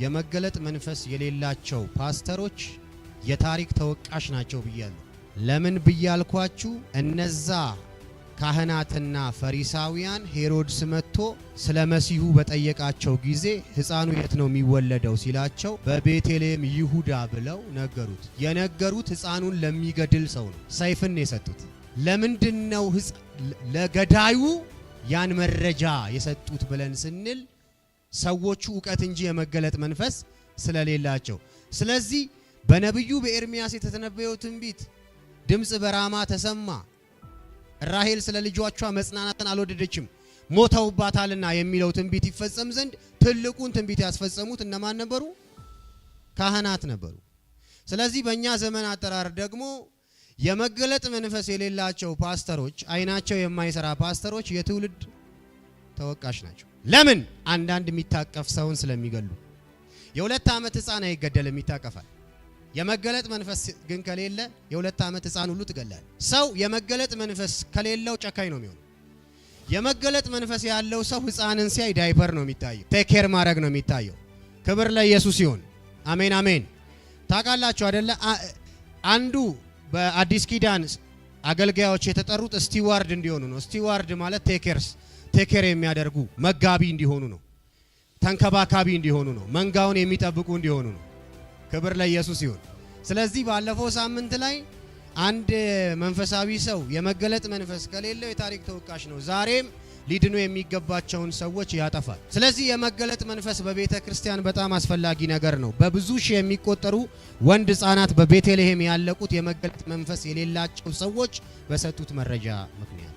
የመገለጥ መንፈስ የሌላቸው ፓስተሮች የታሪክ ተወቃሽ ናቸው ብያለሁ። ለምን ብያልኳችሁ? እነዛ ካህናትና ፈሪሳውያን ሄሮድስ መጥቶ ስለ መሲሁ በጠየቃቸው ጊዜ ሕፃኑ የት ነው የሚወለደው ሲላቸው በቤተልሔም ይሁዳ ብለው ነገሩት። የነገሩት ሕፃኑን ለሚገድል ሰው ነው። ሰይፍን የሰጡት ለምንድነው? ለገዳዩ ያን መረጃ የሰጡት ብለን ስንል ሰዎቹ ዕውቀት እንጂ የመገለጥ መንፈስ ስለሌላቸው። ስለዚህ በነብዩ በኤርሚያስ የተተነበየው ትንቢት ድምጽ በራማ ተሰማ፣ ራሔል ስለ ልጆቿ መጽናናትን አልወደደችም ሞተውባታልና የሚለው ትንቢት ይፈጸም ዘንድ ትልቁን ትንቢት ያስፈጸሙት እነማን ነበሩ? ካህናት ነበሩ። ስለዚህ በእኛ ዘመን አጠራር ደግሞ የመገለጥ መንፈስ የሌላቸው ፓስተሮች፣ አይናቸው የማይሰራ ፓስተሮች የትውልድ ተወቃሽ ናቸው። ለምን? አንዳንድ የሚታቀፍ ሰውን ስለሚገሉ። የ2 ዓመት ሕፃን አይገደልም፣ ይታቀፋል። የመገለጥ መንፈስ ግን ከሌለ የ2 ዓመት ሕፃን ሁሉ ትገላል። ሰው የመገለጥ መንፈስ ከሌለው ጨካኝ ነው የሚሆነው። የመገለጥ መንፈስ ያለው ሰው ሕፃንን ሲያይ ዳይፐር ነው የሚታየው፣ ቴኬር ማድረግ ነው የሚታየው። ክብር ለኢየሱስ ይሁን። አሜን አሜን። ታውቃላችሁ አይደለ? አንዱ በአዲስ ኪዳን አገልጋዮች የተጠሩት ስቲዋርድ እንዲሆኑ ነው። ስቲዋርድ ማለት ቴኬር የሚያደርጉ መጋቢ እንዲሆኑ ነው። ተንከባካቢ እንዲሆኑ ነው። መንጋውን የሚጠብቁ እንዲሆኑ ነው። ክብር ለኢየሱስ ይሁን። ስለዚህ ባለፈው ሳምንት ላይ አንድ መንፈሳዊ ሰው የመገለጥ መንፈስ ከሌለው የታሪክ ተወቃሽ ነው። ዛሬም ሊድኑ የሚገባቸውን ሰዎች ያጠፋል። ስለዚህ የመገለጥ መንፈስ በቤተ ክርስቲያን በጣም አስፈላጊ ነገር ነው። በብዙ ሺህ የሚቆጠሩ ወንድ ሕፃናት በቤተልሔም ያለቁት የመገለጥ መንፈስ የሌላቸው ሰዎች በሰጡት መረጃ ምክንያት